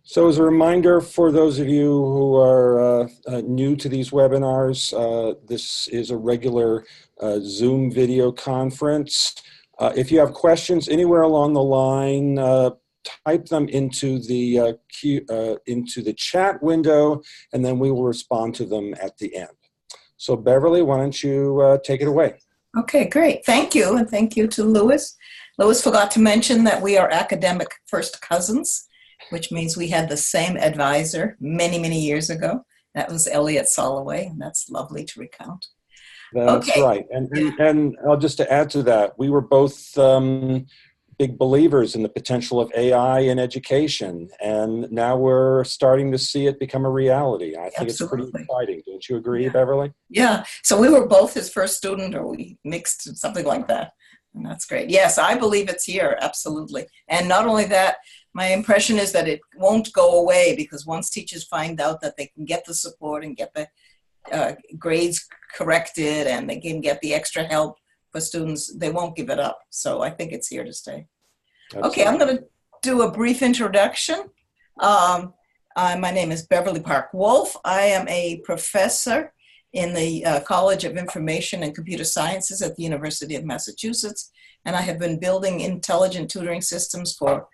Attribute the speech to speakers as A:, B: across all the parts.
A: So as a reminder for those of you who are new to these webinars, this is a regular Zoom video conference. If you have questions anywhere along the line, type them into the chat window, and then we will respond to them at the end. So Beverly, why don't you take it away?
B: Okay, great. Thank you, and thank you to Louis. Louis forgot to mention that we are academic first cousins, which means we had the same advisor many, many years ago. That was Elliot Soloway, and that's lovely to recount.
A: That's right. And I'll just to add to that, we were both big believers in the potential of AI in education, and now we're starting to see it become a reality. I think It's pretty exciting. Don't you agree, Beverly?
B: Yeah. So we were both his first student, or we mixed, something like that. And that's great. Yes, I believe it's here, absolutely. And not only that, my impression is that it won't go away, because once teachers find out that they can get the support and get the grades corrected, and they can get the extra help for students, they won't give it up. So I think it's here to stay. Okay, I'm going to do a brief introduction. My name is Beverly Park Woolf. I am a professor in the College of Information and Computer Sciences at the University of Massachusetts, and I have been building intelligent tutoring systems for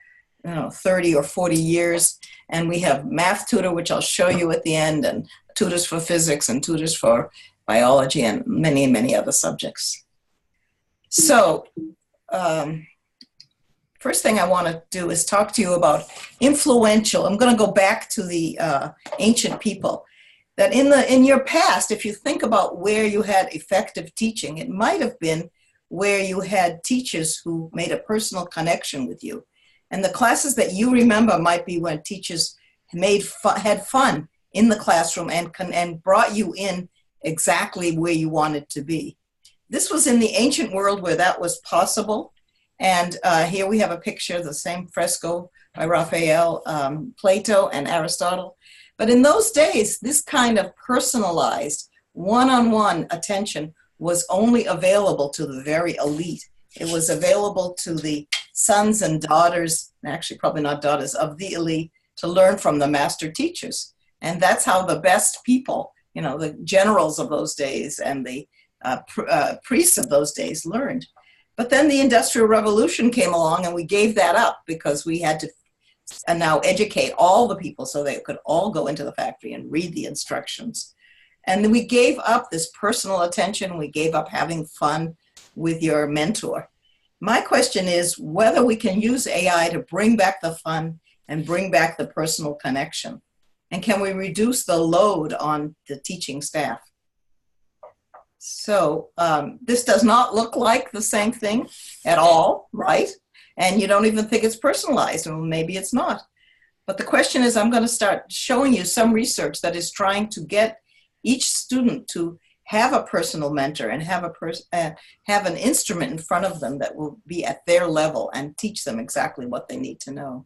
B: 30 or 40 years, and we have math tutor, which I'll show you at the end, and tutors for physics and tutors for biology and many, many other subjects. So first thing I want to do is talk to you about influential. I'm going to go back to the ancient people. That in your past, if you think about where you had effective teaching, it might have been where you had teachers who made a personal connection with you. And the classes that you remember might be when teachers had fun in the classroom and brought you in exactly where you wanted to be. This was in the ancient world where that was possible. And here we have a picture of the same fresco by Raphael, Plato, and Aristotle. But in those days, this kind of personalized, one-on-one attention was only available to the very elite. It was available to the sons and daughters, actually probably not daughters, of the elite, to learn from the master teachers. And that's how the best people, the generals of those days and the priests of those days learned. But then the Industrial Revolution came along, and we gave that up because we had to now educate all the people so they could all go into the factory and read the instructions. And then we gave up this personal attention. We gave up having fun with your mentor. My question is whether we can use AI to bring back the fun and bring back the personal connection. And can we reduce the load on the teaching staff? So this does not look like the same thing at all, right? And you don't even think it's personalized, or maybe it's not. But the question is, I'm going to start showing you some research that is trying to get each student to have a personal mentor and have an instrument in front of them that will be at their level and teach them exactly what they need to know.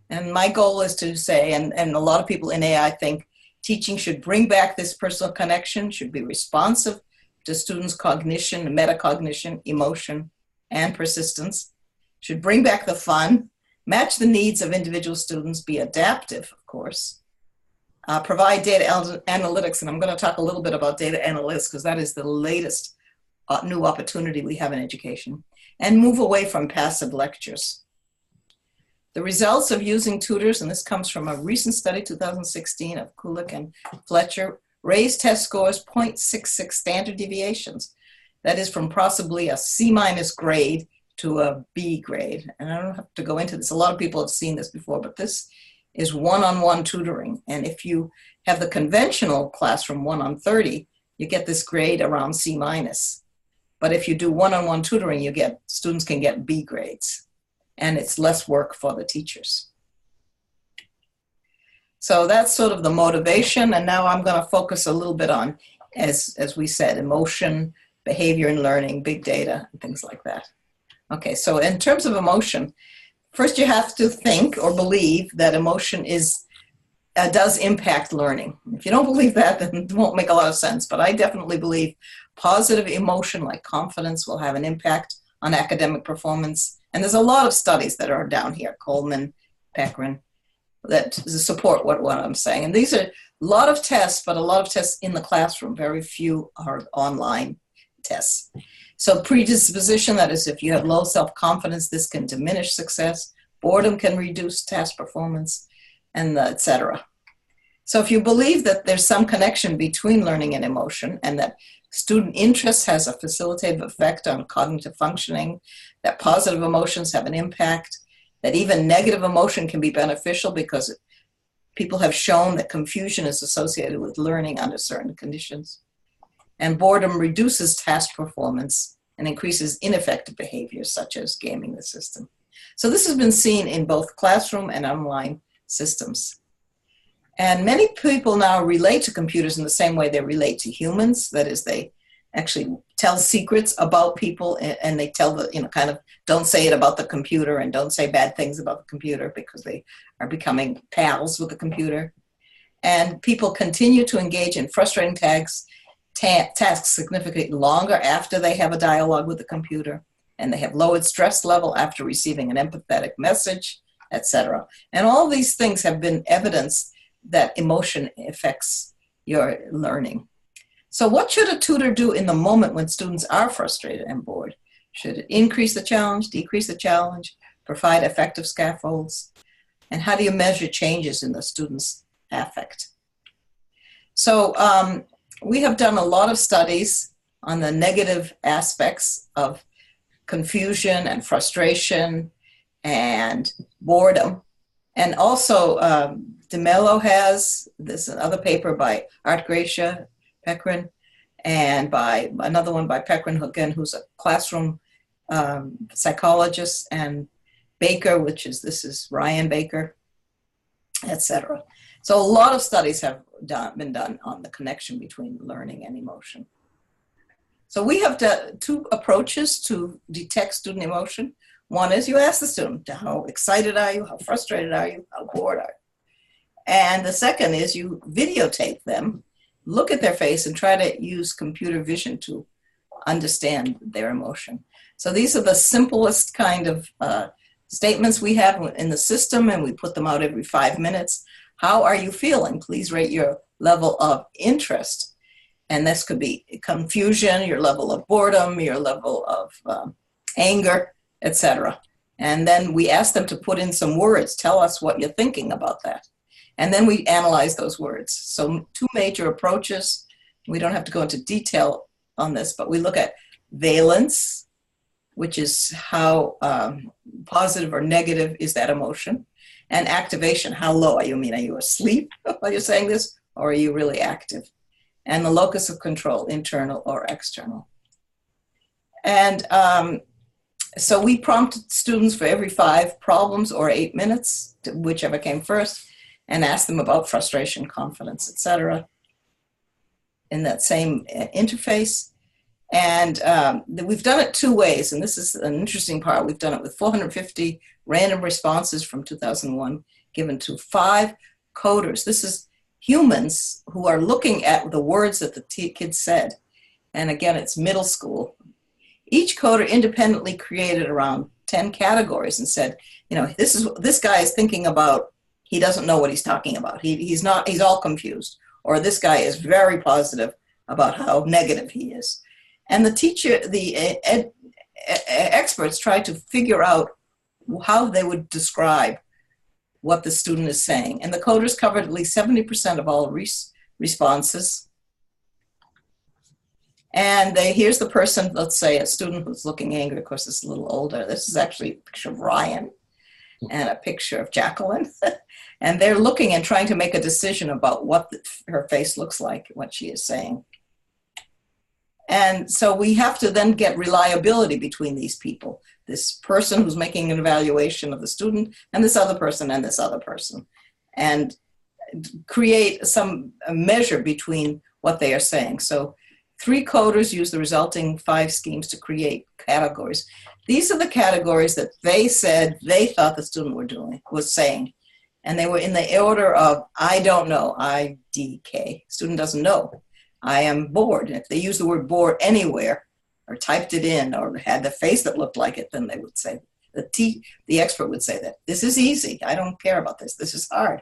B: And my goal is to say, and a lot of people in AI think teaching should bring back this personal connection, should be responsive to students' cognition, metacognition, emotion, and persistence, should bring back the fun, match the needs of individual students, be adaptive, of course, provide data analytics, and I'm going to talk a little bit about data analytics because that is the latest new opportunity we have in education, and move away from passive lectures. The results of using tutors, and this comes from a recent study, 2016, of Kulik and Fletcher, raised test scores 0.66 standard deviations. That is from possibly a C- grade to a B grade. And I don't have to go into this. A lot of people have seen this before, but this is one-on-one tutoring. And if you have the conventional classroom 1-on-30, you get this grade around C-. But if you do one-on-one tutoring, students can get B grades. And it's less work for the teachers. So that's sort of the motivation. And now I'm going to focus a little bit on, as we said, emotion, behavior and learning, big data, and things like that. Okay, so in terms of emotion, first you have to think or believe that emotion does impact learning. If you don't believe that, then it won't make a lot of sense. But I definitely believe positive emotion like confidence will have an impact on academic performance. And there's a lot of studies that are down here, Coleman, Peckrin. that support what I'm saying. And these are a lot of tests, but a lot of tests in the classroom. Very few are online tests. So predisposition, that is, if you have low self-confidence, this can diminish success. Boredom can reduce task performance, and et cetera. So if you believe that there's some connection between learning and emotion, and that student interest has a facilitative effect on cognitive functioning, that positive emotions have an impact, that even negative emotion can be beneficial because people have shown that confusion is associated with learning under certain conditions, and boredom reduces task performance and increases ineffective behaviors such as gaming the system. So this has been seen in both classroom and online systems. And many people now relate to computers in the same way they relate to humans. That is, they actually tell secrets about people, and they tell the, kind of don't say it about the computer and don't say bad things about the computer because they are becoming pals with the computer. And people continue to engage in frustrating tasks significantly longer after they have a dialogue with the computer, and they have lowered stress level after receiving an empathetic message, etc. And all these things have been evidence that emotion affects your learning. So what should a tutor do in the moment when students are frustrated and bored? Should it increase the challenge, decrease the challenge, provide effective scaffolds? And how do you measure changes in the student's affect? So we have done a lot of studies on the negative aspects of confusion and frustration and boredom. And also DeMello has this other paper by Art Gracia Pekrin, and by another one by Pekrin again, who's a classroom psychologist, and Baker, this is Ryan Baker, etc. So a lot of studies have been done on the connection between learning and emotion. So we have two approaches to detect student emotion. One is you ask the student, how excited are you? How frustrated are you? How bored are you? And the second is you videotape them, look at their face, and try to use computer vision to understand their emotion. So these are the simplest kind of statements we have in the system, and we put them out every 5 minutes. How are you feeling? Please rate your level of interest. And this could be confusion, your level of boredom, your level of anger, etc. And then we ask them to put in some words. Tell us what you're thinking about that. And then we analyze those words. So two major approaches. We don't have to go into detail on this, but we look at valence, which is how positive or negative is that emotion, and activation, how low are you? Are you asleep while you're saying this, or are you really active? And the locus of control, internal or external. And so we prompted students for every 5 problems or 8 minutes, whichever came first, and asked them about frustration, confidence, etc. in that same interface. And we've done it 2 ways, and this is an interesting part. We've done it with 450 random responses from 2001 given to 5 coders. This is humans who are looking at the words that the kids said. And again, it's middle school. Each coder independently created around 10 categories and said, this guy is thinking about, he doesn't know what he's talking about. He's all confused. Or this guy is very positive about how negative he is. And the experts tried to figure out how they would describe what the student is saying. And the coders covered at least 70% of all responses. And here's the person, let's say a student who's looking angry. Of course, it's a little older. This is actually a picture of Ryan and a picture of Jacqueline. And they're looking and trying to make a decision about what her face looks like, what she is saying. And so we have to then get reliability between these people. This person who's making an evaluation of the student, and this other person, and this other person. And create some measure between what they are saying. So 3 coders use the resulting 5 schemes to create categories. These are the categories that they said they thought the student was saying. And they were in the order of, I don't know, IDK. Student doesn't know. I am bored. And if they use the word bored anywhere, or typed it in, or had the face that looked like it, then they would say The expert would say that this is easy. I don't care about this. This is hard.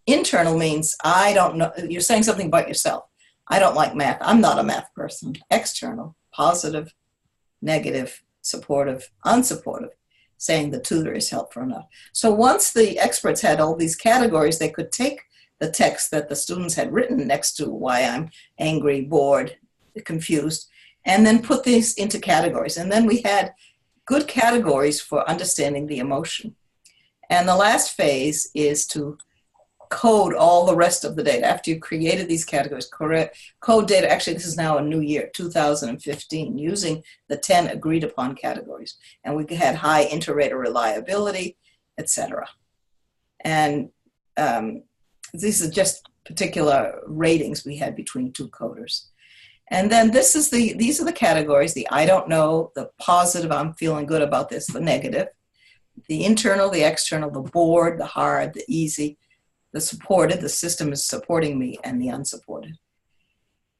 B: Internal means I don't know. You're saying something about yourself. I don't like math. I'm not a math person. External, positive, negative, supportive, unsupportive, saying the tutor is helpful enough. So once the experts had all these categories, they could take the text that the students had written next to why I'm angry, bored, confused, and then put these into categories. And then we had good categories for understanding the emotion. And the last phase is to code all the rest of the data. After you created these categories, code data. Actually, this is now a new year, 2015, using the 10 agreed upon categories. And we had high inter-rater reliability, etc. And these are just particular ratings we had between two coders. And then these are the categories: the I don't know, the positive, I'm feeling good about this, the negative, the internal, the external, the bored, the hard, the easy, the supported, the system is supporting me, and the unsupported.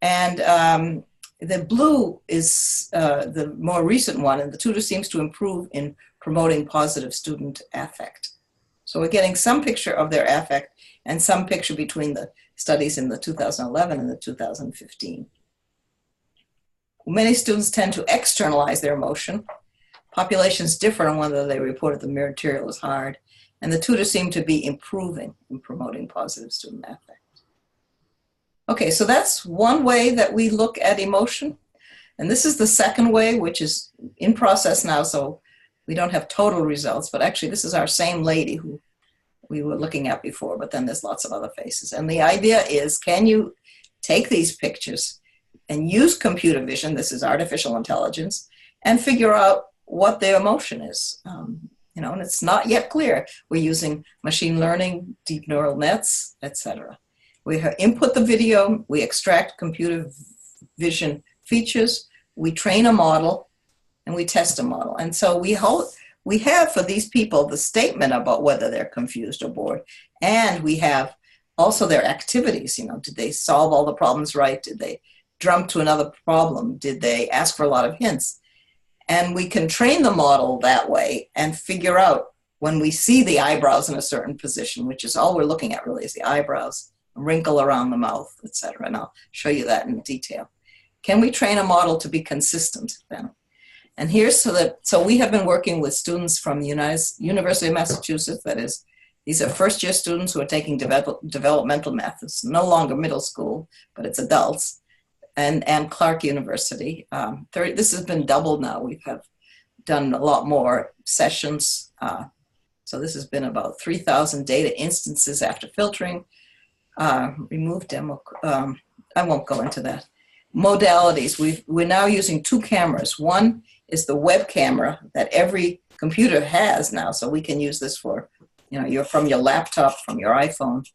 B: And the blue is the more recent one, and the tutor seems to improve in promoting positive student affect. So we're getting some picture of their affect and some picture between the studies in the 2011 and the 2015. Many students tend to externalize their emotion. Populations differ on whether they reported the material as hard, and the tutors seem to be improving in promoting positive student affect. Okay, so that's one way that we look at emotion. And this is the second way, which is in process now, so we don't have total results, but actually this is our same lady who we were looking at before, but then there's lots of other faces. And the idea is, can you take these pictures and use computer vision, this is artificial intelligence, and figure out what their emotion is? And it's not yet clear. We're using machine learning, deep neural nets, etc. We input the video, we extract computer vision features, we train a model, and we test a model. And so we have for these people the statement about whether they're confused or bored, and we have also their activities. Did they solve all the problems right? Did they jump to another problem? Did they ask for a lot of hints? And we can train the model that way and figure out when we see the eyebrows in a certain position, which is all we're looking at really, is the eyebrows, wrinkle around the mouth, etc. And I'll show you that in detail. Can we train a model to be consistent then? And here's so we have been working with students from the University of Massachusetts. That is, these are first-year students who are taking developmental math. It's no longer middle school, but it's adults. And Clark University. This has been doubled now. We have done a lot more sessions. So this has been about 3,000 data instances after filtering. Remove demo. I won't go into that. Modalities. We're now using two cameras. One is the web camera that every computer has now, so we can use this for, from your laptop, from your iPhone.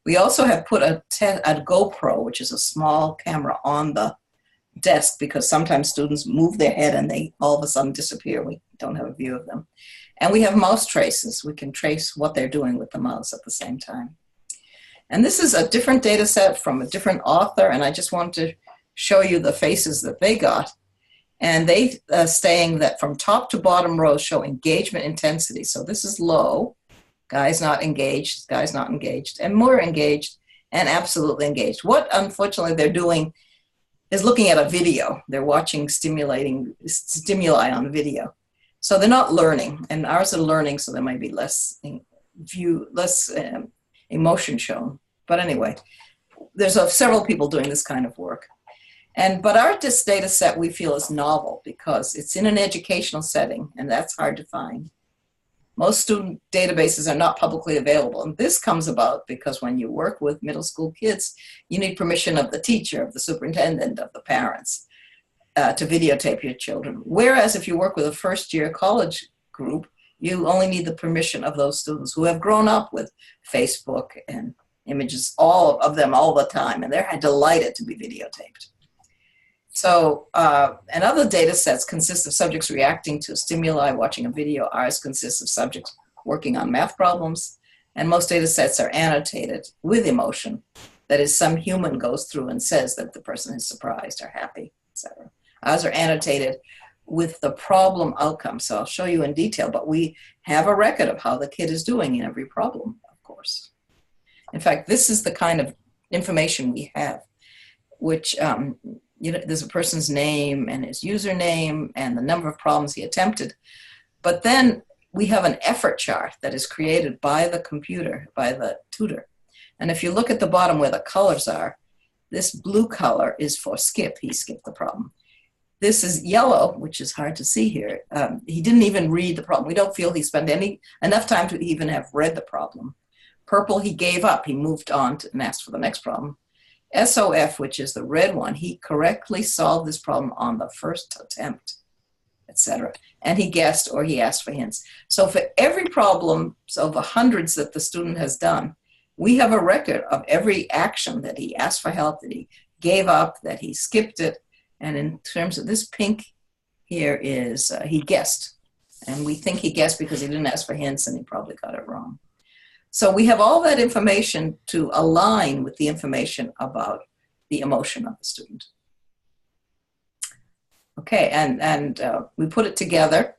B: We also have put a GoPro, which is a small camera, on the desk because sometimes students move their head and they all of a sudden disappear. We don't have a view of them. And we have mouse traces. We can trace what they're doing with the mouse at the same time. And this is a different data set from a different author, and I just want to show you the faces that they got. And they saying that from top to bottom rows show engagement intensity. So this is low. Guys not engaged, guys not engaged, and more engaged, and absolutely engaged. What, unfortunately, they're doing is looking at a video. They're watching stimuli on video. So they're not learning, and ours are learning, so there might be less emotion shown. But anyway, there's several people doing this kind of work. But our data set we feel is novel because it's in an educational setting, and that's hard to find. Most student databases are not publicly available, and this comes about because when you work with middle school kids, you need permission of the teacher, of the superintendent, of the parents to videotape your children. Whereas if you work with a first-year college group, you only need the permission of those students who have grown up with Facebook and images, all of them all the time, and they're delighted to be videotaped. So, and other data sets consist of subjects reacting to stimuli, watching a video. Ours consists of subjects working on math problems. And most data sets are annotated with emotion. That is, some human goes through and says that the person is surprised or happy, etc. Ours are annotated with the problem outcome. So I'll show you in detail, but we have a record of how the kid is doing in every problem, of course. In fact, this is the kind of information we have, which, there's a person's name and his username and the number of problems he attempted. But then we have an effort chart that is created by the computer, by the tutor. And if you look at the bottom where the colors are, this blue color is for skip. He skipped the problem. This is yellow, which is hard to see here. He didn't even read the problem. We don't feel he spent enough time to even have read the problem. Purple, he gave up. He moved on and asked for the next problem. SOF, which is the red one, he correctly solved this problem on the first attempt, etc. And he guessed or he asked for hints. So for every problem of the hundreds that the student has done, we have a record of every action that he asked for help, that he gave up, that he skipped it. And in terms of this pink here is he guessed. And we think he guessed because he didn't ask for hints and he probably got it wrong. So we have all that information to align with the information about the emotion of the student. Okay, and we put it together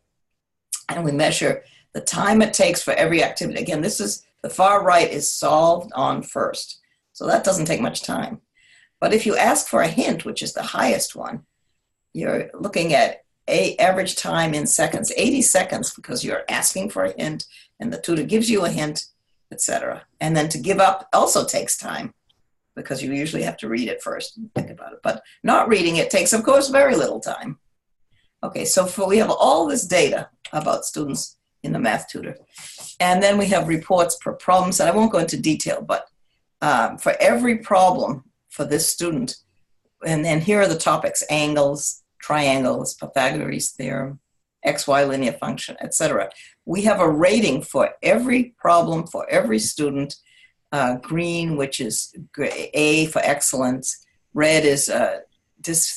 B: and we measure the time it takes for every activity. Again, this is the far right is solved on first. So that doesn't take much time. But if you ask for a hint, which is the highest one, you're looking at average time in seconds, 80 seconds, because you're asking for a hint and the tutor gives you a hint, etc. And then to give up also takes time because you usually have to read it first and think about it. But not reading it takes, of course, very little time. Okay, so we have all this data about students in the math tutor. And then we have reports per problems, and I won't go into detail, but for every problem for this student, and here are the topics: angles, triangles, Pythagoras theorem, XY linear function, etc. We have a rating for every problem for every student. Green, which is A for excellence, red is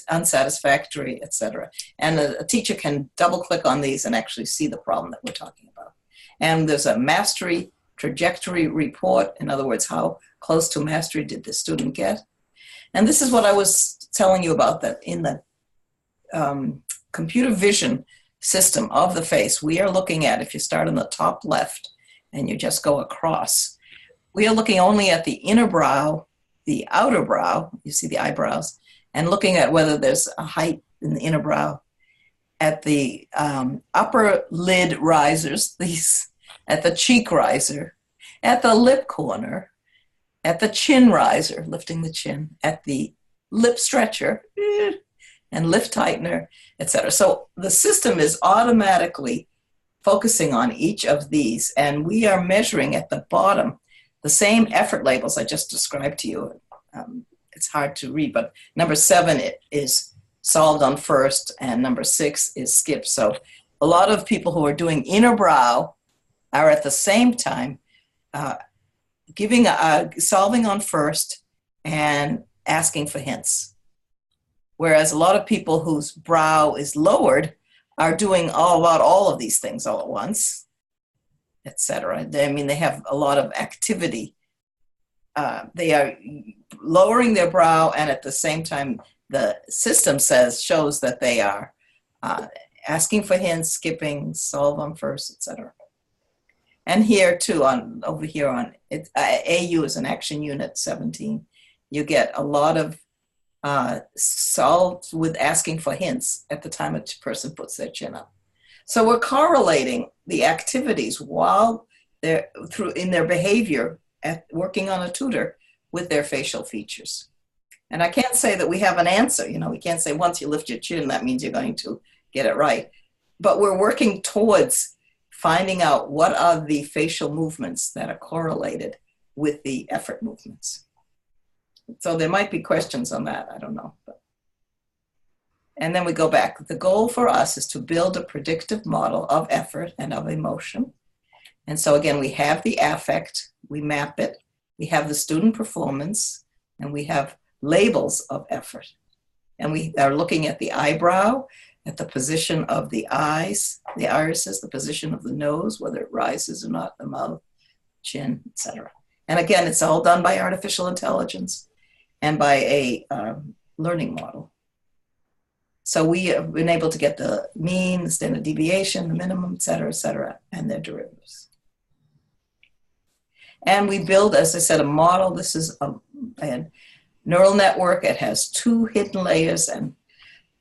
B: unsatisfactory, etc. And a teacher can double click on these and actually see the problem that we're talking about. And there's a mastery trajectory report. In other words, how close to mastery did the student get? And this is what I was telling you about, that in the computer vision system of the face, we are looking at, if you start on the top left and you just go across, we are looking only at the inner brow, the outer brow, you see the eyebrows, and looking at whether there's a height in the inner brow, at the upper lid risers, at the cheek riser, at the lip corner, at the chin riser, lifting the chin, at the lip stretcher, and lip tightener, etc. So the system is automatically focusing on each of these, and we are measuring at the bottom the same effort labels I just described to you. It's hard to read, but number 7 is solved on first, and number 6 is skipped. So a lot of people who are doing inner brow are at the same time solving on first and asking for hints. Whereas a lot of people whose brow is lowered are doing all of these things all at once, etc. I mean, they have a lot of activity. They are lowering their brow, and at the same time, the system shows that they are asking for hints, skipping, solve on first, etc. And here too, over here on AU is an action unit 17. You get a lot of solved with asking for hints at the time a person puts their chin up. So we're correlating the activities while they're in their behavior at working on a tutor with their facial features. And I can't say that we have an answer. We can't say once you lift your chin, that means you're going to get it right. But we're working towards finding out what are the facial movements that are correlated with the effort movements. So there might be questions on that. I don't know. And then we go back. The goal for us is to build a predictive model of effort and of emotion. And so again, we have the affect, we map it, we have the student performance, and we have labels of effort. And we are looking at the eyebrow, at the position of the eyes, the irises, the position of the nose, whether it rises or not, the mouth, chin, etc. And again, it's all done by artificial intelligence and by a learning model. So we have been able to get the mean, the standard deviation, the minimum, et cetera, and their derivatives. And we build, as I said, a model. This is a neural network. It has 2 hidden layers. And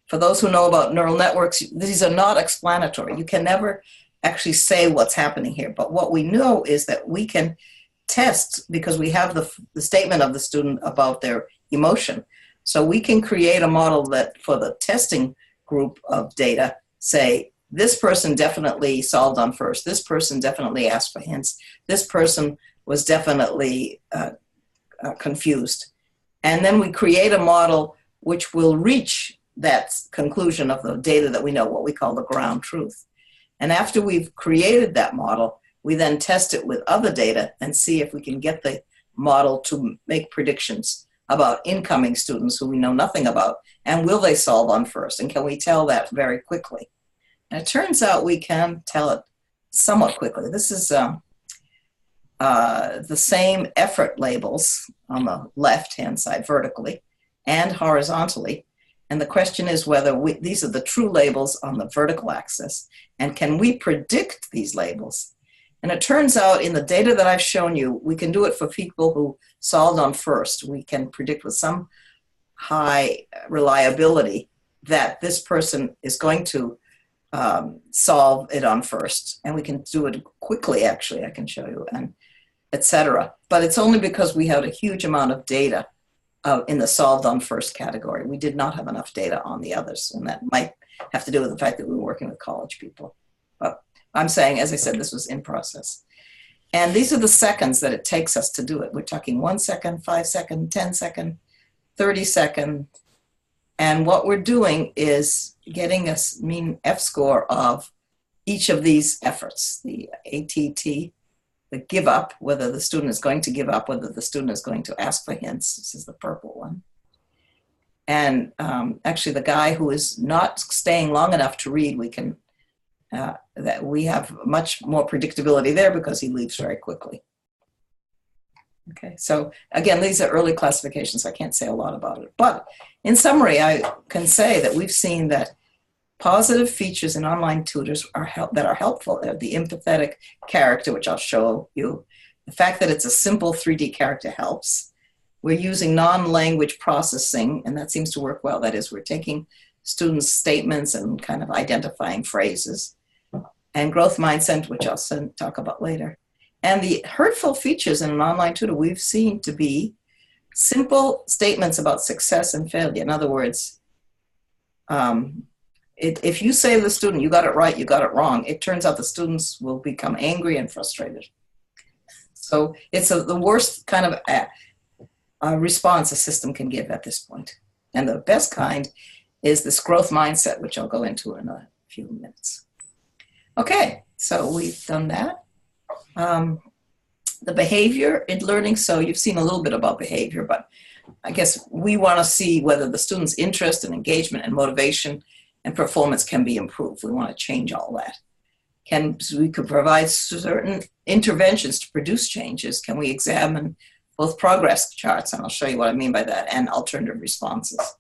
B: for those who know about neural networks, these are not explanatory. You can never actually say what's happening here. But what we know is that we can test, because we have the statement of the student about their emotion. So we can create a model that for the testing group of data, say, this person definitely solved on first. This person definitely asked for hints. This person was definitely confused. And then we create a model which will reach that conclusion of the data that we know, what we call the ground truth. And after we've created that model, we then test it with other data and see if we can get the model to make predictions about incoming students who we know nothing about, and will they solve on first, and can we tell that very quickly? And it turns out we can tell it somewhat quickly. This is the same effort labels on the left-hand side vertically and horizontally. And the question is whether these are the true labels on the vertical axis, and can we predict these labels? And it turns out in the data that I've shown you, we can do it for people who solved on first. We can predict with some high reliability that this person is going to solve it on first. And we can do it quickly, actually, I can show you, and et cetera. But it's only because we had a huge amount of data in the solved on first category. We did not have enough data on the others. And that might have to do with the fact that we were working with college people. But I'm saying, as I said, this was in process. And these are the seconds that it takes us to do it. We're talking 1 second, 5 second, 10 second, 30 second. And what we're doing is getting a mean F-score of each of these efforts, the ATT, the give up, whether the student is going to give up, whether the student is going to ask for hints. This is the purple one. And actually the guy who is not staying long enough to read, we can, that we have much more predictability there because he leaves very quickly. Okay, so again, these are early classifications. I can't say a lot about it. But in summary, I can say that we've seen that positive features in online tutors that are helpful. The empathetic character, which I'll show you. The fact that it's a simple 3D character helps. We're using non-language processing, and that seems to work well. That is, we're taking students' statements and kind of identifying phrases. And growth mindset, which I'll talk about later. And the hurtful features in an online tutor we've seen to be simple statements about success and failure. In other words, if you say to the student, you got it right, you got it wrong, it turns out the students will become angry and frustrated. So it's the worst kind of response a system can give at this point. And the best kind is this growth mindset, which I'll go into in a few minutes. Okay, so we've done that. The behavior in learning, so you've seen a little bit about behavior, but I guess we want to see whether the student's interest and engagement and motivation and performance can be improved. We want to change all that. We could provide certain interventions to produce changes. Can we examine both progress charts, and I'll show you what I mean by that, and alternative responses.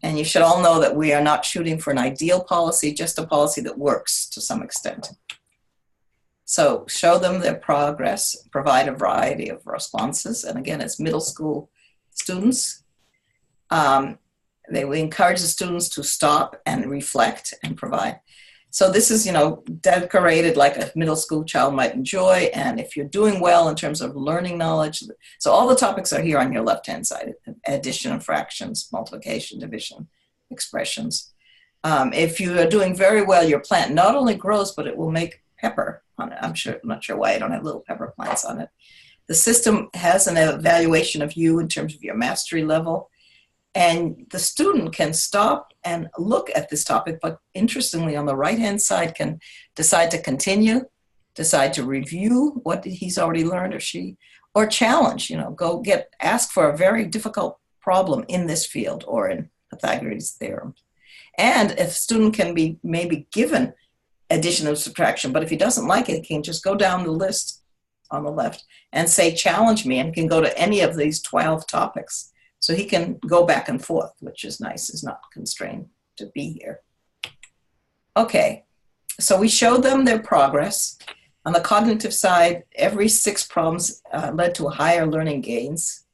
B: And you should all know that we are not shooting for an ideal policy, just a policy that works to some extent. So show them their progress, provide a variety of responses. And again, it's middle school students. We encourage the students to stop and reflect and provide. So this is, decorated like a middle school child might enjoy. And if you're doing well in terms of learning knowledge, so all the topics are here on your left-hand side: addition and fractions, multiplication, division, expressions. If you are doing very well, your plant not only grows, but it will make pepper on it. I'm not sure why I don't have little pepper plants on it. The system has an evaluation of you in terms of your mastery level. And the student can stop and look at this topic, but interestingly, on the right-hand side, can decide to continue, decide to review what he's already learned or she, or challenge, ask for a very difficult problem in this field or in Pythagoras' theorem. And if a student can be maybe given addition or subtraction, but if he doesn't like it, he can just go down the list on the left and say, challenge me, and can go to any of these 12 topics. So he can go back and forth, which is nice, is not constrained to be here. Okay, so we showed them their progress. On the cognitive side, every 6 problems led to higher learning gains.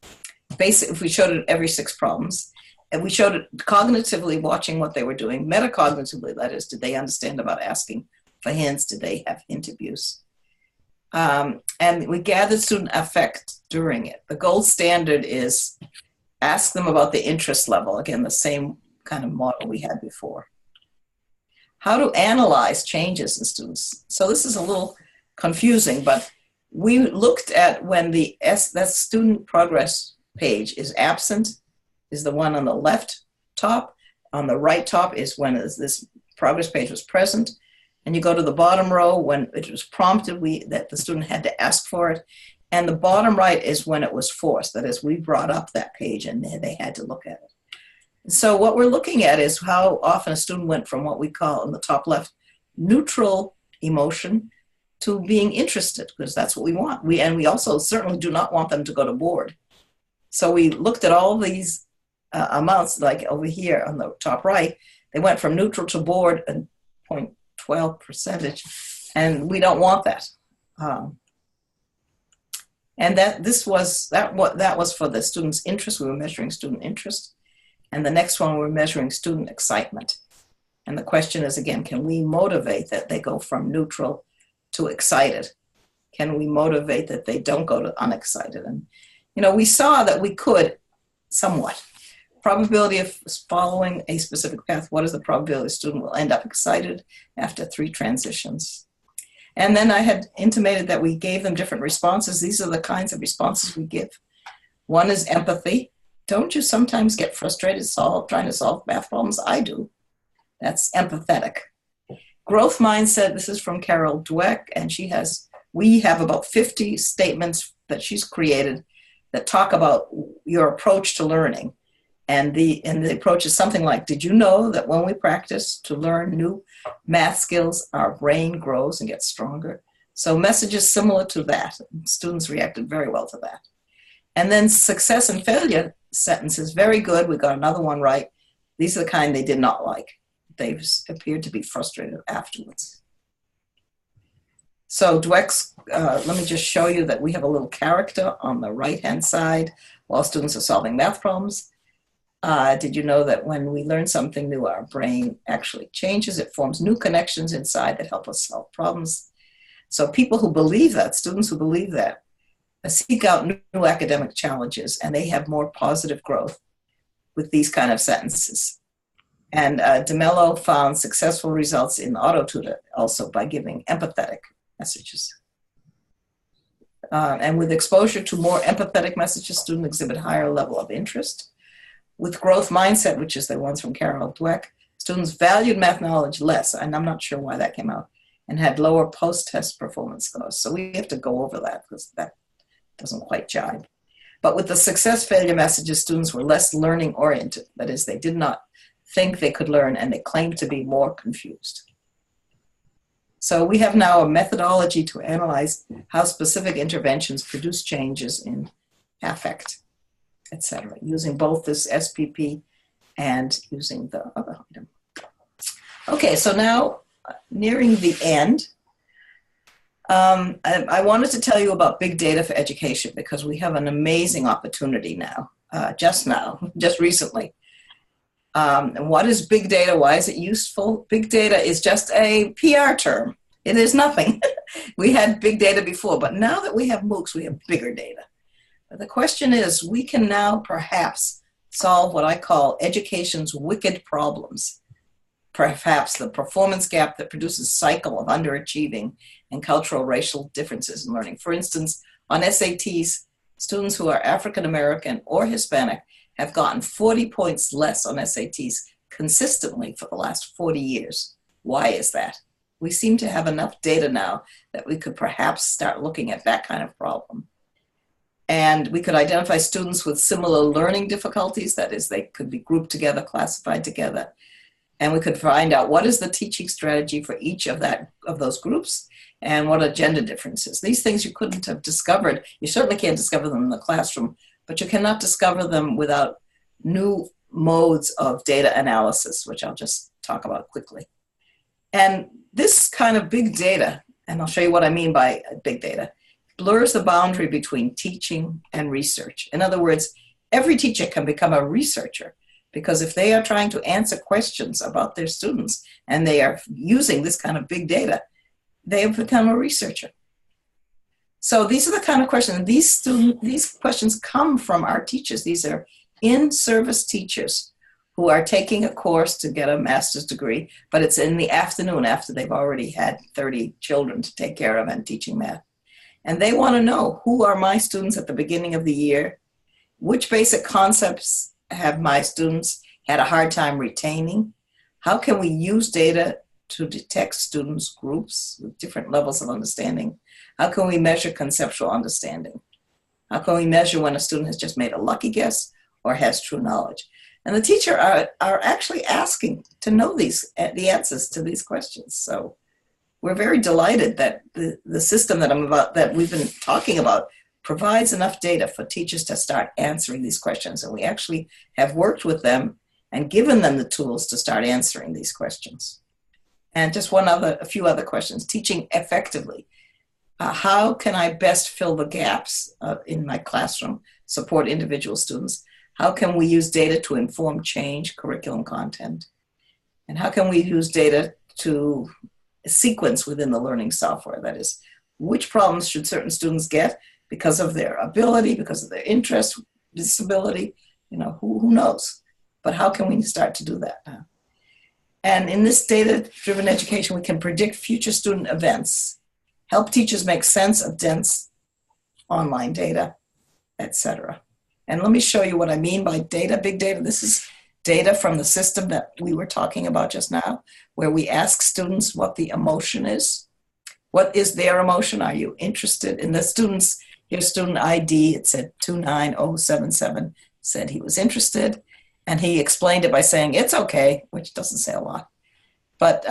B: Basically, if we showed it every 6 problems, and we showed it cognitively watching what they were doing, metacognitively, that is, did they understand about asking for hints? Did they have hint abuse? And we gathered student affect during it. The gold standard is ask them about the interest level. Again, the same kind of model we had before. How to analyze changes in students. So this is a little confusing, but we looked at when that student progress page is absent, is the one on the left top. On the right top is when this progress page was present. And you go to the bottom row when it was prompted that the student had to ask for it. And the bottom right is when it was forced. That is, we brought up that page and they had to look at it. So what we're looking at is how often a student went from what we call in the top left, neutral emotion, to being interested, because that's what we want. And we also certainly do not want them to go to bored. So we looked at all these amounts, like over here on the top right, they went from neutral to bored and 0.12%, and we don't want that. And that was for the student's interest. We were measuring student interest. And the next one, we're measuring student excitement. And the question is, again, can we motivate that they go from neutral to excited? Can we motivate that they don't go to unexcited? And, we saw that we could somewhat. Probability of following a specific path. What is the probability a student will end up excited after 3 transitions? And then I had intimated that we gave them different responses. These are the kinds of responses we give. One is empathy. Don't you sometimes get frustrated trying to solve math problems? I do. That's empathetic. Growth mindset. This is from Carol Dweck, and we have about 50 statements that she's created that talk about your approach to learning. And the approach is something like, did you know that when we practice to learn new math skills, our brain grows and gets stronger? So messages similar to that. Students reacted very well to that. And then success and failure sentences, very good. We got another one right. These are the kind they did not like. They appeared to be frustrated afterwards. So Dweck's, let me just show you that we have a little character on the right-hand side while students are solving math problems. Did you know that when we learn something new, our brain actually changes? It forms new connections inside that help us solve problems. So people who believe that, students who believe that, seek out new academic challenges, and they have more positive growth with these kind of sentences. And DeMello found successful results in AutoTutor also by giving empathetic messages. And with exposure to more empathetic messages, students exhibit higher level of interest. With growth mindset, which is the ones from Carol Dweck, students valued math knowledge less, and I'm not sure why that came out, and had lower post-test performance scores. So we have to go over that because that doesn't quite jibe. But with the success failure messages, students were less learning oriented. That is, they did not think they could learn, and they claimed to be more confused. So we have now a methodology to analyze how specific interventions produce changes in affect, etc., using both this SPP and using the other item. Okay, so now nearing the end, I wanted to tell you about big data for education because we have an amazing opportunity now, just recently. And what is big data? Why is it useful? Big data is just a PR term. It is nothing. We had big data before, but now that we have MOOCs, we have bigger data. But the question is, we can now perhaps solve what I call education's wicked problems. Perhaps the performance gap that produces cycle of underachieving and cultural racial differences in learning. For instance, on SATs, students who are African American or Hispanic have gotten 40 points less on SATs consistently for the last 40 years. Why is that? We seem to have enough data now that we could perhaps start looking at that kind of problem. And we could identify students with similar learning difficulties, that is, they could be grouped together, classified together. And we could find out what is the teaching strategy for each of those groups and what are gender differences. These things you couldn't have discovered. You certainly can't discover them in the classroom, but you cannot discover them without new modes of data analysis, which I'll just talk about quickly. And this kind of big data, and I'll show you what I mean by big data, blurs the boundary between teaching and research. In other words, every teacher can become a researcher, because if they are trying to answer questions about their students and they are using this kind of big data, they have become a researcher. So these are the kind of questions, these questions come from our teachers. These are in-service teachers who are taking a course to get a master's degree, but it's in the afternoon after they've already had 30 children to take care of and teaching math. And they want to know, who are my students at the beginning of the year? Which basic concepts have my students had a hard time retaining? How can we use data to detect students' groups with different levels of understanding? How can we measure conceptual understanding? How can we measure when a student has just made a lucky guess or has true knowledge? And the teacher are actually asking to know the answers to these questions. So we're very delighted that the system that we've been talking about provides enough data for teachers to start answering these questions. And we actually have worked with them and given them the tools to start answering these questions. And just a few other questions. Teaching effectively. How can I best fill the gaps in my classroom, support individual students? How can we use data to inform change, curriculum content? And how can we use data to sequence within the learning software? That is, which problems should certain students get because of their ability, because of their interest, disability, who knows? But how can we start to do that now? And in this data-driven education, we can predict future student events, help teachers make sense of dense online data, etc. And let me show you what I mean by data, big data. This is data from the system that we were talking about just now, where we ask students what the emotion is. What is their emotion? Are you interested in the students? Your student ID, it said 29077, said he was interested. And he explained it by saying, it's okay, which doesn't say a lot. But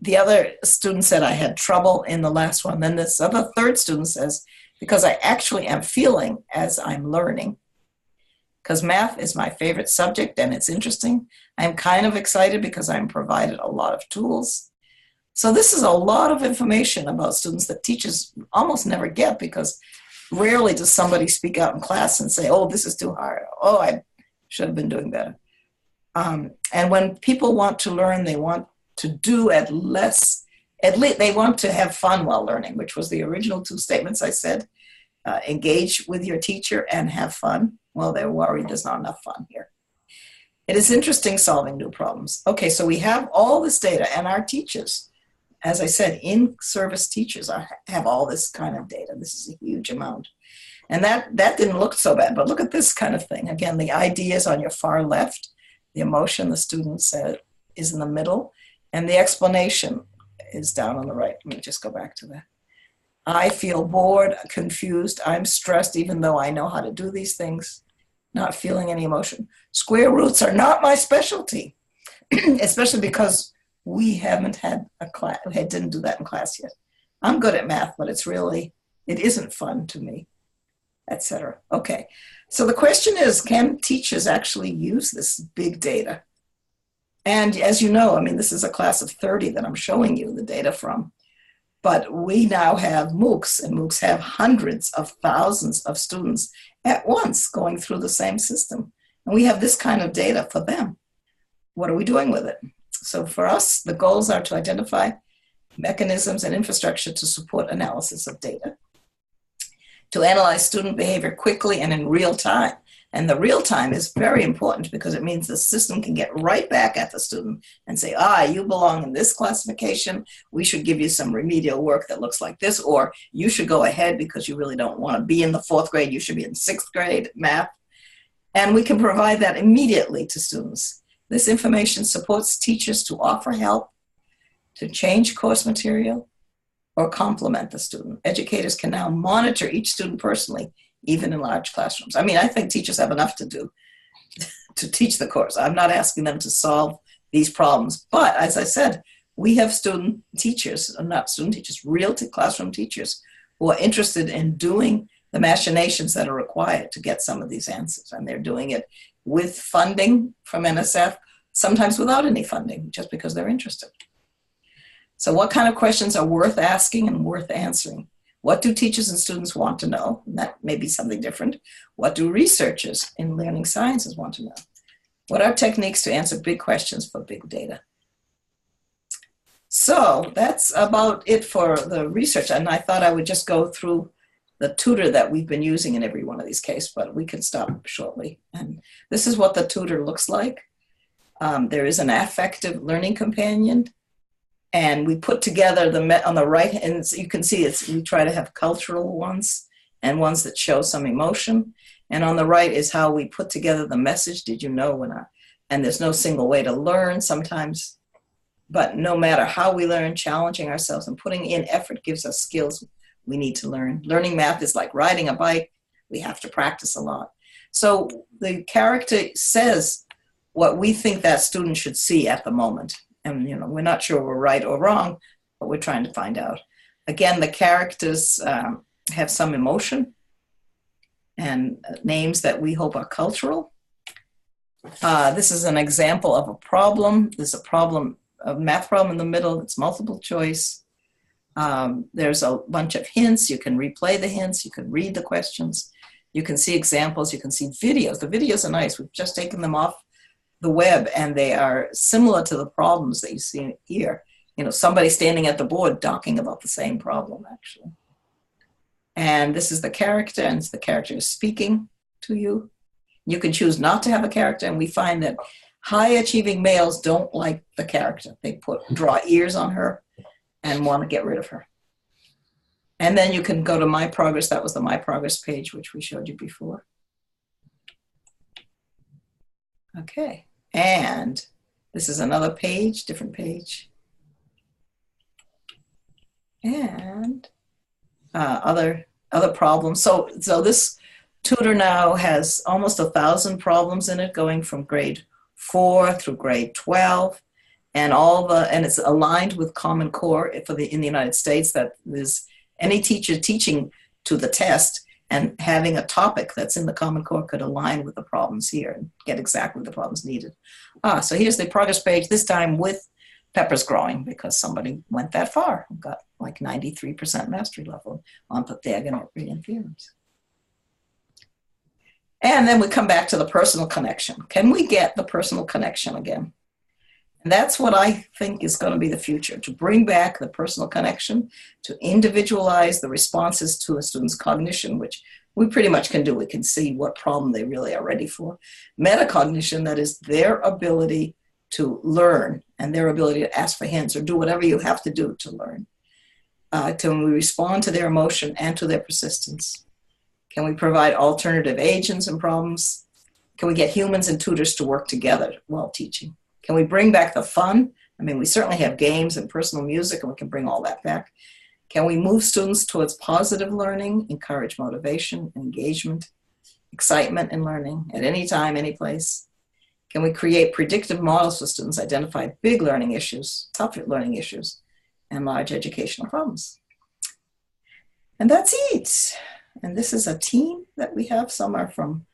B: the other student said, I had trouble in the last one. Then this other third student says, because I actually am feeling as I'm learning. Because math is my favorite subject and it's interesting. I'm kind of excited because I'm provided a lot of tools. So this is a lot of information about students that teachers almost never get, because rarely does somebody speak out in class and say, oh, this is too hard. Oh, I should have been doing better. And when people want to learn, they want to do at least they want to have fun while learning, which was the original two statements I said. Engage with your teacher and have fun. Well, they're worried there's not enough fun here. It is interesting solving new problems. Okay, so we have all this data, and our teachers, as I said, in-service teachers have all this kind of data. This is a huge amount. And that didn't look so bad, but look at this kind of thing. Again, the ID is on your far left. The emotion, the student said, is in the middle. And the explanation is down on the right. Let me just go back to that. I feel bored, confused. I'm stressed, even though I know how to do these things. Not feeling any emotion. Square roots are not my specialty, especially because we haven't had a class, didn't do that in class yet. I'm good at math, but it isn't fun to me, etc. Okay, so the question is, can teachers actually use this big data? And as you know, this is a class of 30 that I'm showing you the data from. But we now have MOOCs, and MOOCs have hundreds of thousands of students at once going through the same system. And we have this kind of data for them. What are we doing with it? So for us, the goals are to identify mechanisms and infrastructure to support analysis of data, to analyze student behavior quickly and in real time. And the real time is very important because it means the system can get right back at the student and say, you belong in this classification. We should give you some remedial work that looks like this, or you should go ahead because you really don't want to be in the 4th grade. You should be in 6th grade math. And we can provide that immediately to students. This information supports teachers to offer help, to change course material, or complement the student. Educators can now monitor each student personally, even in large classrooms. I think teachers have enough to do to teach the course. I'm not asking them to solve these problems. But as I said, we have real classroom teachers who are interested in doing the machinations that are required to get some of these answers. And they're doing it with funding from NSF, sometimes without any funding, just because they're interested. So what kind of questions are worth asking and worth answering? What do teachers and students want to know? And that may be something different. What do researchers in learning sciences want to know? What are techniques to answer big questions for big data? So that's about it for the research. And I thought I would just go through the tutor that we've been using in every one of these cases, but we can stop shortly. And this is what the tutor looks like. There is an affective learning companion, and we put together on the right, and you can see we try to have cultural ones and ones that show some emotion. And on the right is how we put together the message. Did you know and there's no single way to learn sometimes, but no matter how we learn, challenging ourselves and putting in effort gives us skills we need to learn. Learning math is like riding a bike. We have to practice a lot. So the character says what we think that student should see at the moment. And, we're not sure we're right or wrong, but we're trying to find out. Again, the characters have some emotion and names that we hope are cultural. This is an example of a problem. There's a math problem in the middle. It's multiple choice. There's a bunch of hints. You can replay the hints. You can read the questions. You can see examples. You can see videos. The videos are nice. We've just taken them off the web, and they are similar to the problems that you see here. Somebody standing at the board talking about the same problem, actually. And this is the character, and the character is speaking to you. You can choose not to have a character, and we find that high-achieving males don't like the character. They draw ears on her and want to get rid of her. And then you can go to My Progress. That was the My Progress page, which we showed you before. Okay, and this is another page, different page. And other problems. So this tutor now has almost 1,000 problems in it, going from grade 4 through grade 12. And it's aligned with Common Core in the United States, that there's any teacher teaching to the test and having a topic that's in the Common Core could align with the problems here and get exactly the problems needed. So here's the progress page, this time with peppers growing, because somebody went that far and got like 93% mastery level on Pythagorean theorems. And then we come back to the personal connection. Can we get the personal connection again? And that's what I think is going to be the future, to bring back the personal connection, to individualize the responses to a student's cognition, which we pretty much can do. We can see what problem they really are ready for. Metacognition, that is their ability to learn and their ability to ask for hints or do whatever you have to do to learn. Can we respond to their emotion and to their persistence? Can we provide alternative agents and problems? Can we get humans and tutors to work together while teaching? Can we bring back the fun? I mean, we certainly have games and personal music, and we can bring all that back. Can we move students towards positive learning, encourage motivation, engagement, excitement in learning at any time, any place? Can we create predictive models for students, identify big learning issues, tough learning issues, and large educational problems? And that's it. And this is a team that we have. Some are from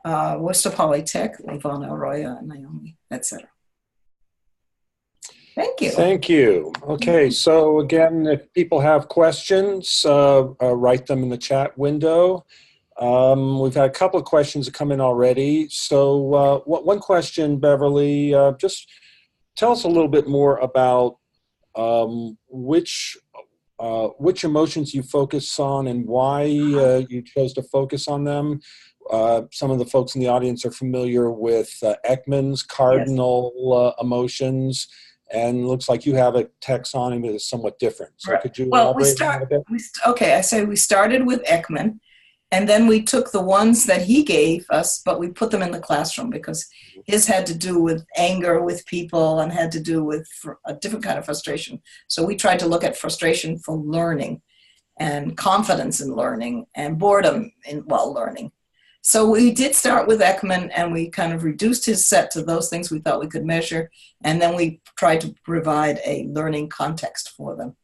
B: Worcester Polytech, Ivana Arroyo and Naomi, etc. Thank you.
A: Thank you. Okay, so again, if people have questions, write them in the chat window. We've had a couple of questions that come in already. So one question, Beverly, just tell us a little bit more about which emotions you focus on and why you chose to focus on them. Some of the folks in the audience are familiar with Ekman's cardinal emotions, and looks like you have a taxonomy that is somewhat different. So could you elaborate on that a bit?
B: Okay, I say we started with Ekman, and then we took the ones that he gave us, but we put them in the classroom because his had to do with anger with people and had to do with a different kind of frustration. So we tried to look at frustration for learning and confidence in learning and boredom while learning. So we did start with Ekman, and we kind of reduced his set to those things we thought we could measure, and then we tried to provide a learning context for them.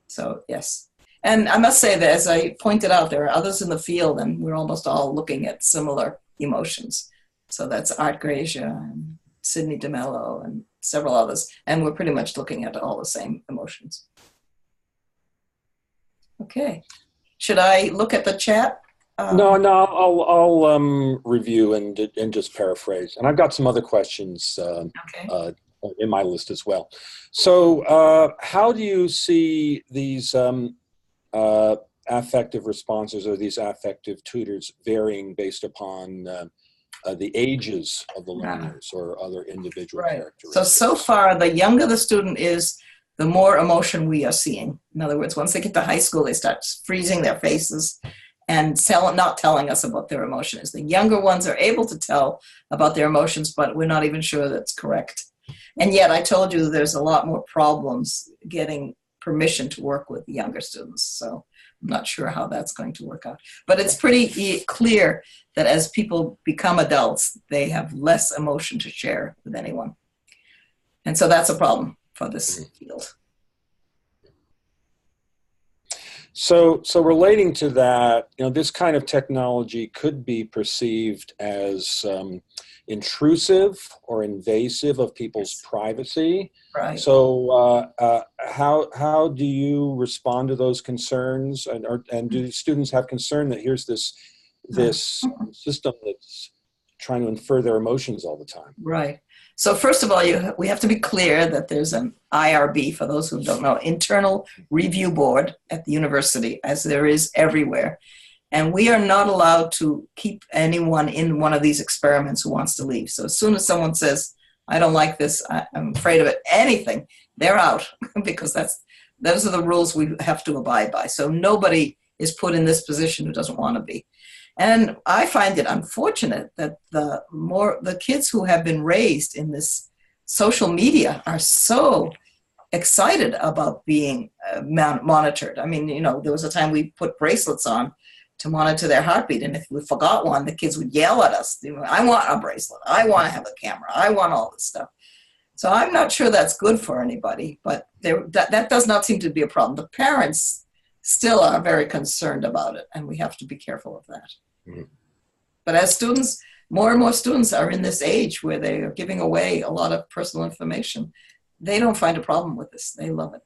B: So yes. And I must say that, as I pointed out, there are others in the field, and we're almost all looking at similar emotions. So that's Art Gracia and Sidney DeMello and several others. And we're pretty much looking at all the same emotions. Okay. Should I look at the chat?
A: No, I'll review and just paraphrase. And I've got some other questions
B: Okay.
A: In my list as well. So how do you see these affective responses or these affective tutors varying based upon the ages of the learners or other individual characteristics?
B: So far, the younger the student is, the more emotion we are seeing. In other words, once they get to high school, they start freezing their faces and not telling us about their emotions. The younger ones are able to tell about their emotions, but we're not even sure that's correct. And yet, I told you there's a lot more problems getting permission to work with younger students. So I'm not sure how that's going to work out. But it's pretty clear that as people become adults, they have less emotion to share with anyone. And so that's a problem for this field.
A: So relating to that, this kind of technology could be perceived as intrusive or invasive of people's privacy.
B: Right.
A: So how do you respond to those concerns? And do students have concern that here's this system that's trying to infer their emotions all the time?
B: Right. So first of all, we have to be clear that there's an IRB, for those who don't know, Internal Review Board at the university, as there is everywhere. And we are not allowed to keep anyone in one of these experiments who wants to leave. So as soon as someone says, I don't like this, I'm afraid of it, anything, they're out, because those are the rules we have to abide by. So nobody is put in this position who doesn't want to be. And I find it unfortunate that the kids who have been raised in this social media are so excited about being monitored. I mean, there was a time we put bracelets on to monitor their heartbeat, and if we forgot one, the kids would yell at us. I want a bracelet. I want to have a camera. I want all this stuff. So I'm not sure that's good for anybody, but that does not seem to be a problem. The parents still are very concerned about it, and we have to be careful of that. Mm-hmm. But as students, more and more students are in this age where they are giving away a lot of personal information. They don't find a problem with this. They love it.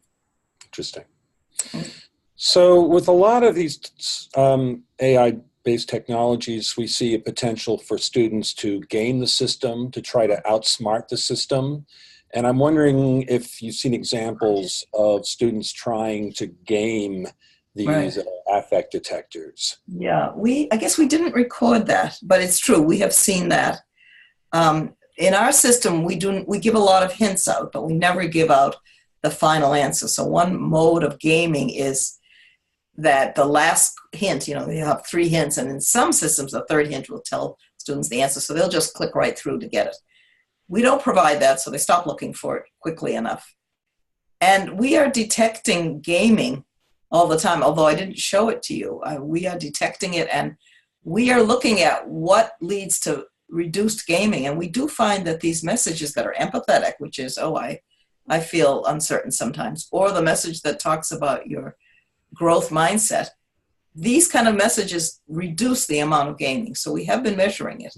A: Interesting. Mm-hmm. So with a lot of these AI-based technologies, we see a potential for students to game the system, to try to outsmart the system. And I'm wondering if you've seen examples of students trying to game these affect detectors.
B: Yeah, I guess we didn't record that, but it's true. We have seen that. In our system, we give a lot of hints out, but we never give out the final answer. So one mode of gaming is that the last hint, you have 3 hints, and in some systems, the 3rd hint will tell students the answer. So they'll just click right through to get it. We don't provide that, so they stop looking for it quickly enough. And we are detecting gaming all the time, although I didn't show it to you. We are detecting it, and we are looking at what leads to reduced gaming. And we do find that these messages that are empathetic, which is, I feel uncertain sometimes, or the message that talks about your growth mindset, these kind of messages reduce the amount of gaming. So we have been measuring it.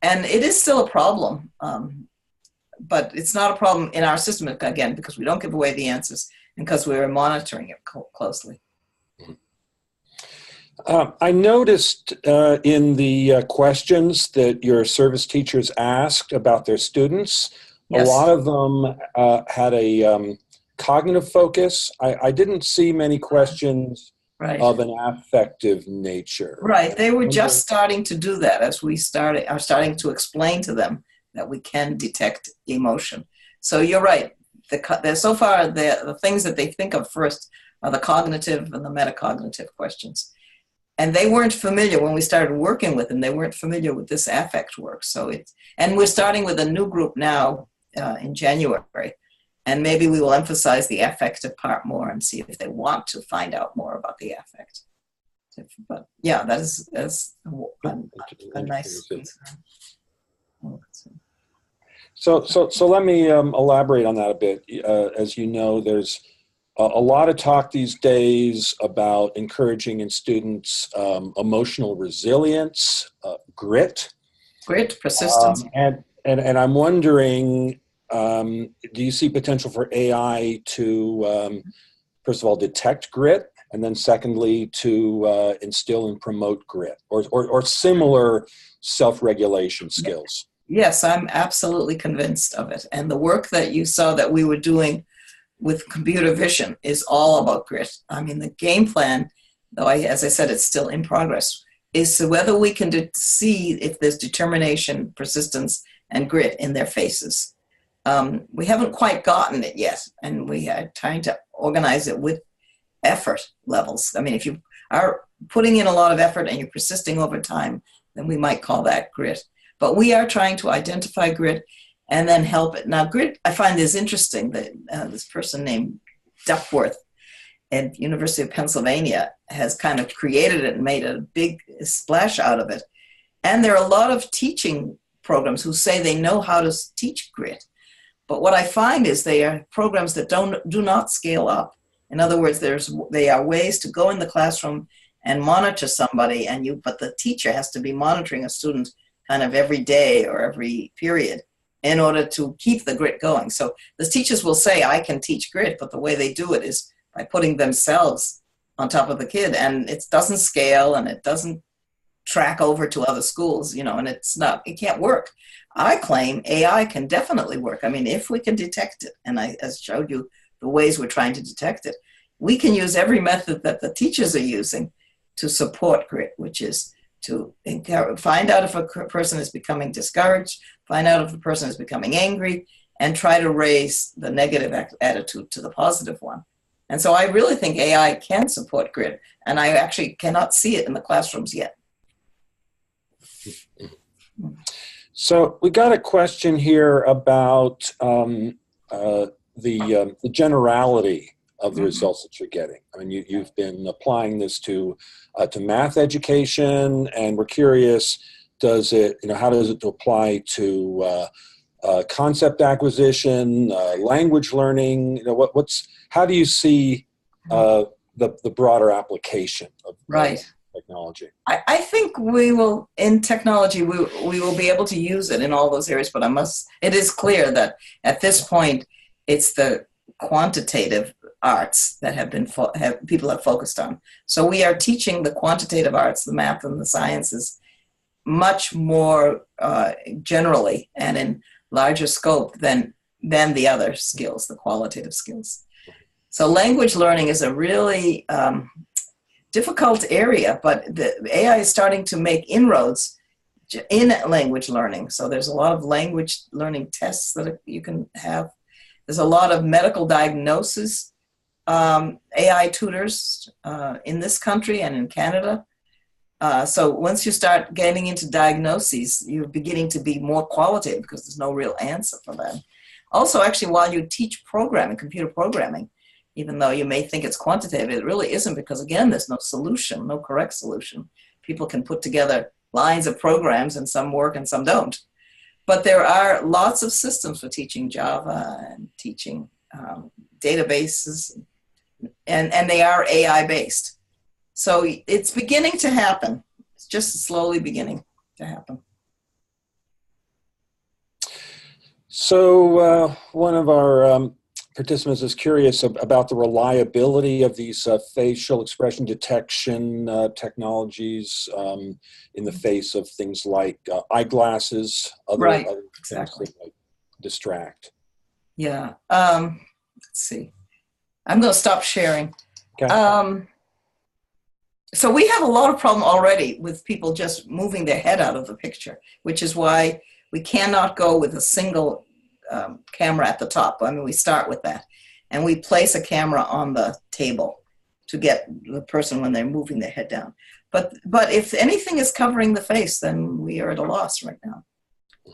B: And it is still a problem, but it's not a problem in our system, again, because we don't give away the answers and because we're monitoring it closely.
A: I noticed in the questions that your service teachers asked about their students, yes, a lot of them had a cognitive focus. I didn't see many questions of an affective nature.
B: Right. They were just starting to do that as we are starting to explain to them that we can detect emotion. So you're right. So far, the things that they think of first are the cognitive and the metacognitive questions. And they weren't familiar when we started working with them. They weren't familiar with this affect work. And we're starting with a new group now in January. And maybe we will emphasize the affective part more and see if they want to find out more about the affect. But yeah, that's a nice concern.
A: So let me elaborate on that a bit. As you know, there's a lot of talk these days about encouraging in students emotional resilience, grit.
B: Grit, persistence.
A: And I'm wondering, do you see potential for AI to, first of all, detect grit, and then secondly, to instill and promote grit, or similar self-regulation skills?
B: Yes, I'm absolutely convinced of it. And the work that you saw that we were doing with computer vision is all about grit. I mean, the game plan, though, as I said, it's still in progress, is whether we can see if there's determination, persistence, and grit in their faces. We haven't quite gotten it yet, and we are trying to organize it with effort levels. I mean, if you are putting in a lot of effort and you're persisting over time, then we might call that grit. But we are trying to identify grit and then help it. Now, grit, I find is interesting that this person named Duckworth at University of Pennsylvania has kind of created it and made a big splash out of it. And there are a lot of teaching programs who say they know how to teach grit. But what I find is they are programs that do not scale up. In other words, they are ways to go in the classroom and monitor somebody, but the teacher has to be monitoring a student kind of every day or every period in order to keep the grit going. So the teachers will say, I can teach grit, but the way they do it is by putting themselves on top of the kid, and it doesn't scale and it doesn't track over to other schools, and it can't work. I claim AI can definitely work. I mean, if we can detect it, and I showed you the ways we're trying to detect it, we can use every method that the teachers are using to support grit, which is to find out if a person is becoming discouraged, find out if a person is becoming angry, and try to raise the negative attitude to the positive one. And so I really think AI can support grit, and I actually cannot see it in the classrooms yet.
A: So we got a question here about the generality of the results that you're getting. I mean, you've been applying this to math education, and we're curious, how does it apply to concept acquisition, language learning? How do you see the broader application of technology?
B: I think in technology, we will be able to use it in all those areas, but it is clear that at this point, it's the quantitative arts that people have focused on. So we are teaching the quantitative arts, the math and the sciences, much more generally and in larger scope than the other skills, the qualitative skills. So language learning is a really difficult area, but the AI is starting to make inroads in language learning. So there's a lot of language learning tests that you can have. There's a lot of medical diagnosis AI tutors in this country and in Canada. So once you start getting into diagnoses, you're beginning to be more qualitative because there's no real answer for that. Also, actually, while you teach computer programming, even though you may think it's quantitative, it really isn't, because again, there's no solution, no correct solution. People can put together lines of programs and some work and some don't. But there are lots of systems for teaching Java and teaching databases, and they are AI based. So it's beginning to happen. It's just slowly beginning to happen.
A: So one of our participants is curious about the reliability of these facial expression detection technologies in the face of things like eyeglasses, other
B: exactly.
A: things that might distract.
B: Yeah. Let's see. I'm going to stop sharing.
A: Okay.
B: So we have a lot of problem already with people just moving their head out of the picture, which is why we cannot go with a single camera at the top. I mean, we start with that, and we place a camera on the table to get the person when they're moving their head down. But if anything is covering the face, then we are at a loss right now.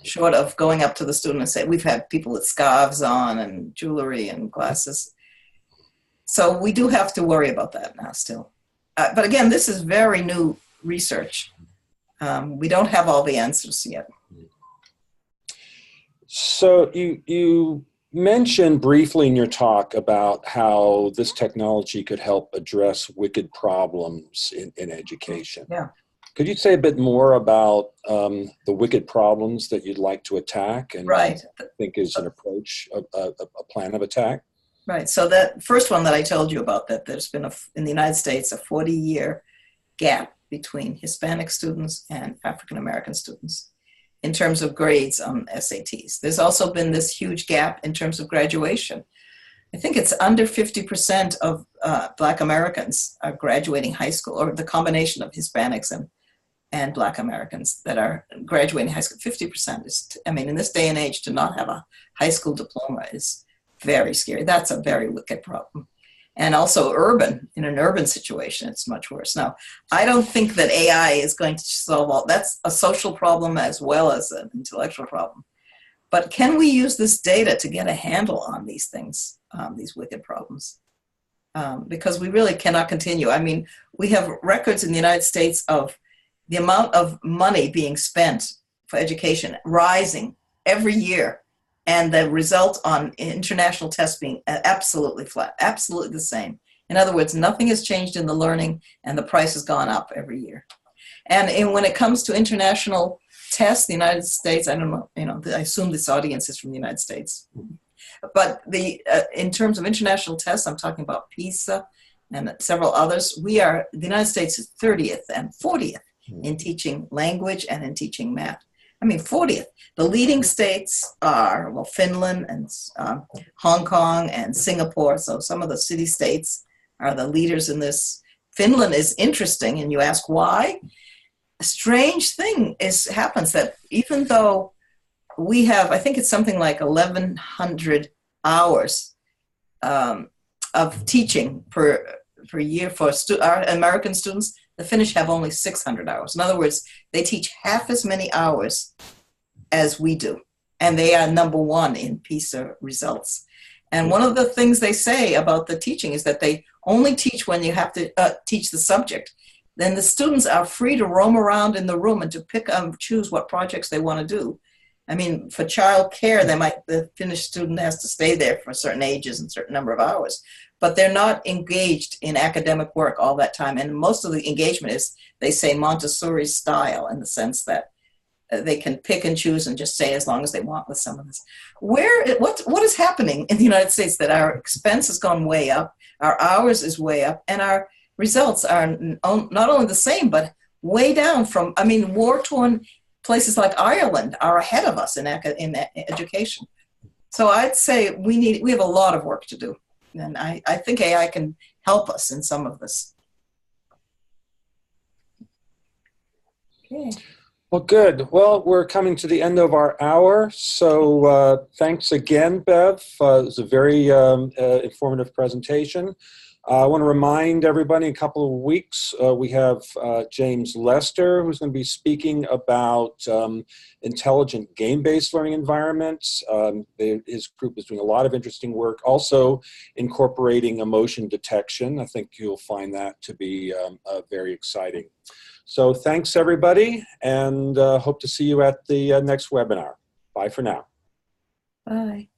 B: Short of going up to the student and say, we've had people with scarves on and jewelry and glasses. So we do have to worry about that now still. But again, this is very new research. We don't have all the answers yet.
A: So you mentioned briefly in your talk about how this technology could help address wicked problems in education.
B: Yeah.
A: Could you say a bit more about the wicked problems that you'd like to attack and
B: Right.
A: think is an approach, a plan of attack?
B: Right. So that first one that I told you about, that there's been in the United States a 40-year gap between Hispanic students and African American students in terms of grades on SATs. There's also been this huge gap in terms of graduation. I think it's under 50% of Black Americans are graduating high school, or the combination of Hispanics and Black Americans that are graduating high school. 50% is, I mean, in this day and age, to not have a high school diploma is very scary. That's a very wicked problem. And also urban, in an urban situation, it's much worse. Now, I don't think that AI is going to solve all, that's a social problem as well as an intellectual problem. But can we use this data to get a handle on these things, these wicked problems? Because we really cannot continue. I mean, we have records in the United States of the amount of money being spent for education rising every year, and the result on international tests being absolutely flat, absolutely the same. In other words, nothing has changed in the learning, and the price has gone up every year. And when it comes to international tests, the United States, I don't know, I assume this audience is from the United States. But in terms of international tests, I'm talking about PISA and several others, the United States is 30th and 40th in teaching language and in teaching math. I mean, 40th. The leading states are, well, Finland and Hong Kong and Singapore. So some of the city-states are the leaders in this. Finland is interesting, and you ask why? A strange thing happens that even though we have, I think it's something like 1,100 hours of teaching per year for our American students, the Finnish have only 600 hours. In other words, they teach half as many hours as we do. And they are #1 in PISA results. And one of the things they say about the teaching is that they only teach when you have to teach the subject. Then the students are free to roam around in the room and to choose what projects they want to do. I mean, for child care, the Finnish student has to stay there for certain ages and certain number of hours, but they're not engaged in academic work all that time. And most of the engagement is, they say, Montessori style, in the sense that they can pick and choose and just stay as long as they want with some of this. What is happening in the United States that our expense has gone way up, our hours is way up, and our results are not only the same, but way down from, I mean, war-torn places like Ireland are ahead of us in education. So I'd say we have a lot of work to do. And I think AI can help us in some of this. Okay.
A: Well, good. Well, we're coming to the end of our hour. So thanks again, Bev. It was a very informative presentation. I want to remind everybody, in a couple of weeks, we have James Lester, who's going to be speaking about intelligent game-based learning environments. His group is doing a lot of interesting work, also incorporating emotion detection. I think you'll find that to be very exciting. So thanks, everybody, and hope to see you at the next webinar. Bye for now.
B: Bye.